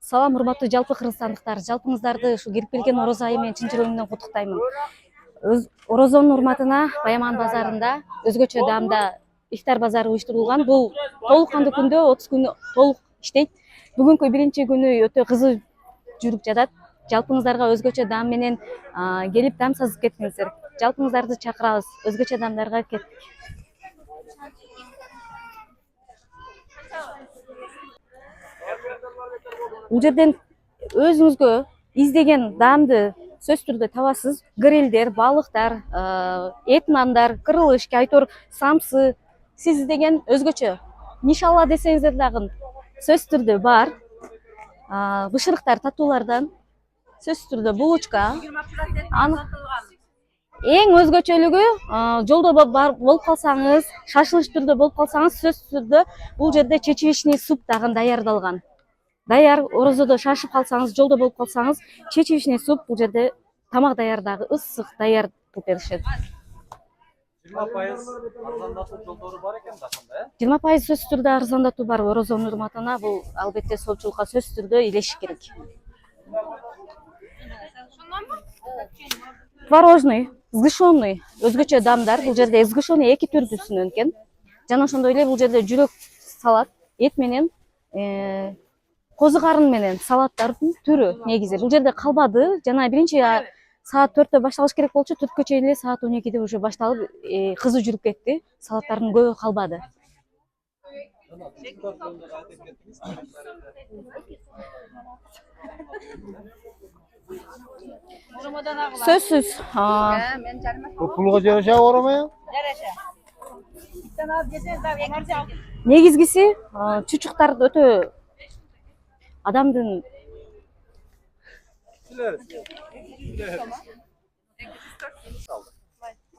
Салам, урматтуу жалпы кыргызстандыктар, жалпыңыздарды ушу кирип келген орозо айы менен чын жүрөгүмдөн куттуктаймын. Орозонун урматына Баяман базарында өзгөчө даамда ифтар базары уюштурулган. Бул толук кандуу күндө 30 күн толук иштейт. Бүгүнкү биринчи күнү өтө кызуу жүрүп жатат. Жалпыңыздарга өзгөчө даам менен келип даам сазып кеттиңиздер. Жалпыңыздарды чакырабыз. Өзгөчө даамдарга кеттик. Бул жерден өзүңүзгө издеген даамды сөзсүз түрдө табасыз. Грилдер, балыктар, эт нандар, крылышки, айтор самсы, сиз издеген өзгөчө нишалла десеңиздер дагы сөзсүз түрдө бар. Бышырыктар, татуулардан сөзсүз түрдө булочка. Эң өзгөчөлүгү жолдо болуп калсаңыз, шашылыш түрдө болуп калсаңыз, сөзсүз түрдө бул жерде чечевичный суп дагы даярдалган. Даяр, орозодо шашып калсаңыз, жолдо болуп калсаңыз, чечевичный суп бул жерде тамак даярдагы ысык даяр кылып беришет. 20% арзандатуу жолдору бар экен да сонда, 20% сөзсүз түрдө арзандатуу бар орозонун урматына. Бул албетте соолчулукка сөзсүз түрдө илешиш керек. Творожный, сгущенный, өзгөчө даамдар. Бул жерде сгущенный эки түрдүүсүнөн экен. Жана ошондой эле бул жерде жүрөк салат, эт менен козу карын менен салаттардын түрү негизи. Бул жерде калбады. Жана биринчи саат 4-тө башталыш керек болчу, 4кө чейин эле саат 12-де уже башталып, кызуу жүрүп кетти. Салаттардын көбү калбады. Сөзсүз. Пулга жараша орамай? Негизгиси чучуктар өтө адамдын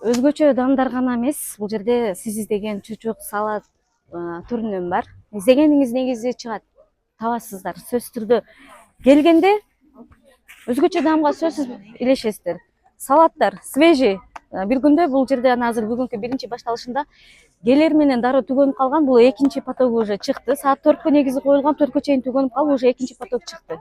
өзгөчө даамдар гана эмес, бул жерде сиз издеген чучук, салат түрүнөн бар. Издегениңиз негизи чыгат. Табасыздар. Сөзсүз түрдө келгенде өзгөчө даамга сөзсүз илешесиздер. Салаттар свежий. Бир күндө бул жерде азыр бүгүнкү биринчи башталышында келер менен дароо түгөнүп калган. Бул экинчи потогу уже чыкты. Саат 4кө негизи коюлган, 4кө чейин түгөнүп калып, уже экинчи поток чыкты.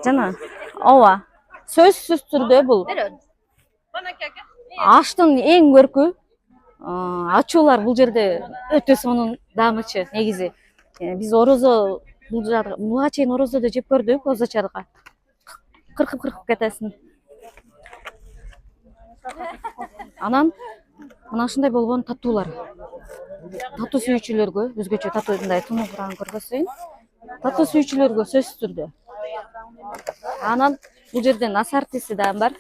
Жана ооба, сөзсүз түрдө бул аштын эң көркү. Ачуулар бул жерде өтө сонун даамычы негизи. Биз орозо буга чейин орозодо жеп көрдүк, козочарга. Кыркып кетесиң. Анан мына ушундай болгон татуулар. Татуу сүйүүчүлөргө, өзгөчө татуундай тунугуран көргөзөйүн. Татуу сүйүүчүлөргө сөзсүз түрдө. Анан бул жерден ассортиси дагы бар.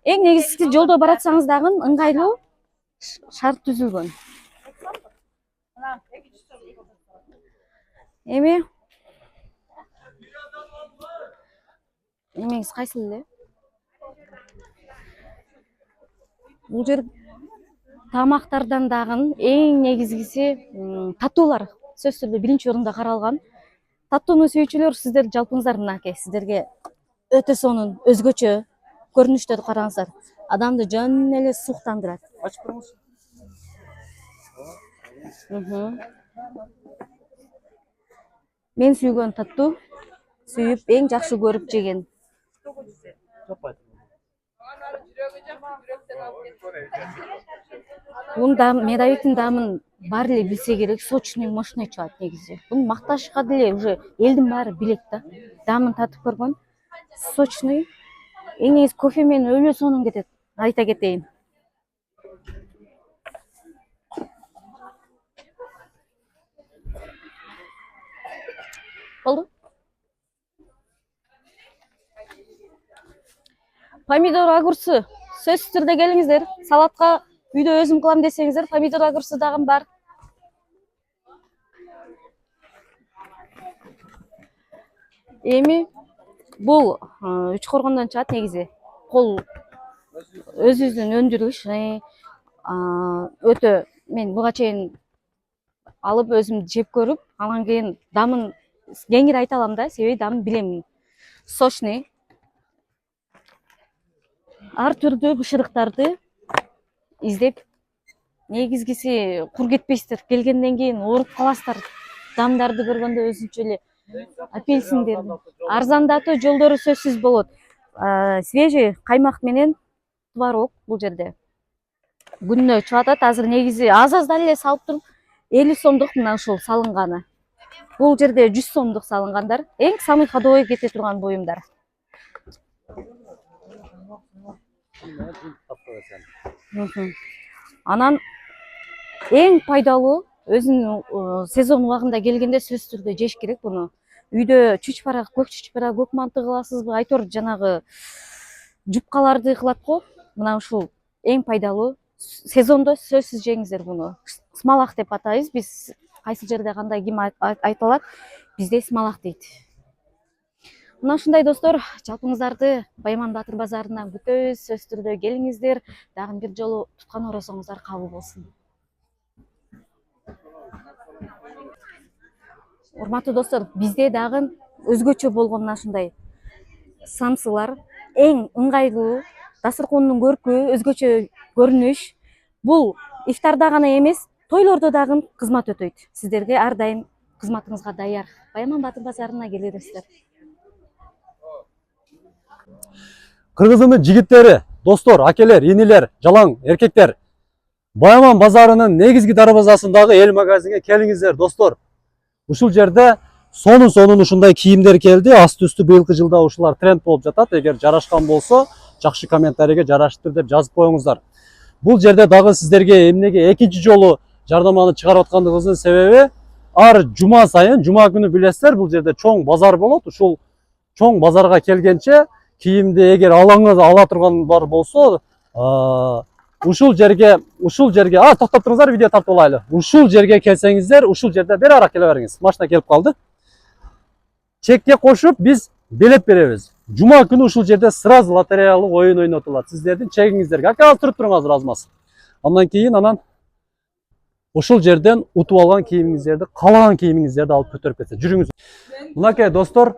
Эң негизгиси жолдо баратсаңыз дагы ыңгайлуу шарт түзүлгөн. Эмеңиз кайсыл эле? Бул жер тамактардан дагы эң негизгиси татуулар сөзсүз түрдө биринчи орунда каралган. Таттууну сүйүүчүлөр, сиздер жалпыңыздар мынакей, сиздерге өтө сонун өзгөчө көрүнүштөрдү караңыздар. Адамды жөн эле суктандырат. Ачып көрүңүз. Мен сүйгөн таттуу, сүйүп эң жакшы көрүп жеген. Бунун медовиктин даамын баары эле билсе керек, сочный, мощный чыгат негизи. Буну макташка деле уже элдин баары билет да. Даамын татып көргөн. Сочный. Эң негизи кофе менен өлө сонун кетет. Айта кетейин. Болду? Помидор, огурцы. Сөзсүз түрдө келиңиздер. Салатка үйдө өзүм кылам десеңиздер, помидор, огурцы дагы бар. Эми бул Үчкоргондон чыгат негизи. Кол өзүбүздүн өндүрүш. Өтө мен буга чейин алып өзүм жеп көрүп, анан кийин даамын кеңири айта алам да, себеби даамын билем. Сочный. Ар түрдүү бышырыктарды издеп негизгиси кур кетпейсиздер. Келгенден кийин ооруп каласыздар. Дамдарды көргөндө өзүнчө эле апельсиндерди. Арзандатуу жолдору сөзсүз болот. Свежий каймак менен творог бул жерде күнүнө чыгып атат. Азыр негизи аз-аздан эле салып туруп 50 сомдук мына ушул салынганы. Бул жерде 100 сомдук салынгандар. Эң самый ходовой кете турган буюмдар. Анан эң пайдалуу өзүнүн сезон убагында келгенде сөзсүз түрдө жеш керек буну. Үйдө чүчпара, көк манты кыласызбы, айтор жанагы жупкаларды кылат го. Мына ушул эң пайдалуу. Сезондо сөзсүз жеңиздер буну. Смалак деп атайбыз биз. Кайсы жерде кандай ким айтылат, бизде смалак дейт. Мына ушундай достор, жалпыңыздарды Байман Батыр базарынан күтөбүз. Сөзсүз түрдө келиңиздер. Дагы бир жолу туткан оросоңуздар кабыл болсун. Урматтуу достор, бизде дагы өзгөчө болгон мына ушундай самсылар, эң ыңгайлуу, дасторкондун көркү, өзгөчө көрүнүш. Бул ифтарда гана эмес, тойлордо дагы кызмат өтөйт. Сиздерге ар дайым кызматыңызга даяр. Байман Батыр базарына келерсиздер. Кыргызымдын жигиттери, достор, акелер, инилер, жалаң эркектер. Байман базарынын негизги дарбазасындагы эл магазинге келиңиздер, достор. Ушул жерде сонун ушундай кийимдер келди. Асты үстү быйылкы жылда ушулар тренд болуп жатат. Эгер жарашкан болсо, жакшы комментарийге жараштыр деп жазып коюңуздар. Бул жерде дагы сиздерге эмнеге экинчи жолу жардаманы чыгарып аткандыгыбыздын себеби, ар жума сайын, жума күнү билесиздер, бул жерде чоң базар болот. Ушул чоң базарга келгенче кийимди эгер алаңыз ала турган бар болсо, ушул жерге токтоп туруңуздар, видео тартып алайлы. Ушул жерге келсеңиздер, ушул жерде бир ара келе бериңиз. Машина келип калды. Чекке кошуп биз билет беребиз. Жума күнү ушул жерде сразу лотереялык оюн ойнотулат. Сиздердин чегиңиздерге. Аказ туруп туруңуз азыр азмас. Андан кийин ушул жерден утуп алган кийимиңиздерди, каалаган кийимиңиздерди алып көтөрүп кетсе. Жүрүңүз. Мынакей достор,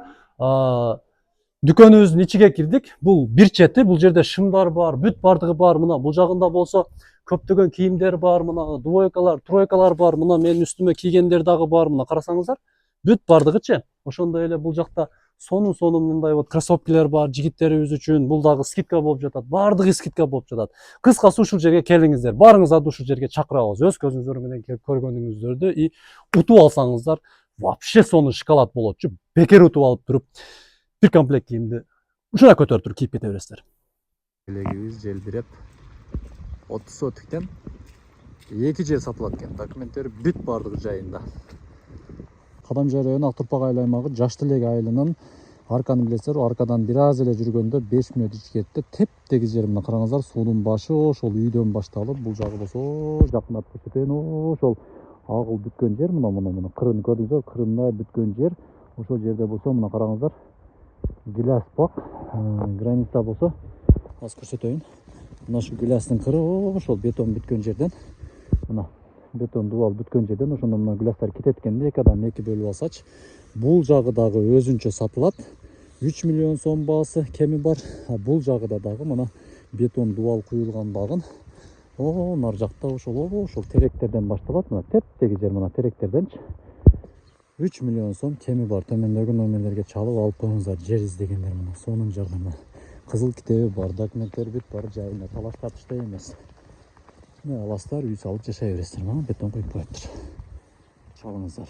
дүкөнүбүздүн ичиге кирдик. Бул бир чети, бул жерде шымдар бар, бүт бардыгы бар. Мына бул жагында болсо көптөгөн кийимдер бар, мына двойкалар, тройкалар бар, мына менин үстүмө кийгендер дагы бар. Мына карасаңыздар, бүт бардыгычы. Ошондой эле бул жакта сонун мындай кроссовкилер бар, жигиттерибиз үчүн. Бул дагы скидка болуп жатат. Бардыгы скидка болуп жатат. Кыскасы ушул жерге келиңиздер. Барыңыздарды ушул жерге чакырабыз. Өз көзүңүздөр менен келип көргөнүңүздөрдү и утуп алсаңыздар, вообще сонун шоколад болотчу. Бекер утуп алып туруп, бир комплект кийимди ушуна көтөрүп туруп кийип кете бересиздер. Элегибиз желбиреп 30 сотиктен 2 жер сатылат экен. Документтери бүт бардыгы жайында. Кадамжай району Актурпак айыл аймагы Жаштылек айылынын арканы билесиздер, аркадан бир аз эле жүргөндө 5 мүнөт ичкетте теп-тегиз жер. Мына караңыздар, суунун башы ошол үйдөн башталып, бул жагы болсо жакындап көрсөтөйүн, ошол агыл бүткөн жер. Мына кырын көрдүңүздөр, кырындай бүткөн жер. Ошол жерде болсо мына караңыздар, гиляс бак, граница болсо аз көрсөтөйүн. Мына ушул гилястын кыры ошол бетон бүткөн жерден, мына бетон дубал бүткөн жерден ошондо мына гилястар кетет экен. Эки адам эки бөлүп алсачы. Бул жагы дагы өзүнчө сатылат. 3 миллион сом баасы кеми бар. Бул жагыда дагы мына бетон дубал куюлган багын. Нар жакта ошол теректерден башталат. Мына теп-тегиз жер, мына теректерденчи 3 миллион сом кеми бар. Төмөндөгү номерлерге чалып алып коюңуздар. Жер издегендер мына сонун жардамы. Кызыл китеби бар, документтер бүт бар жайында, талаш тартышта эмес. Аластар үй салып жашай бересиздер. Мына бетон куюп коюптур. Чалыңыздар.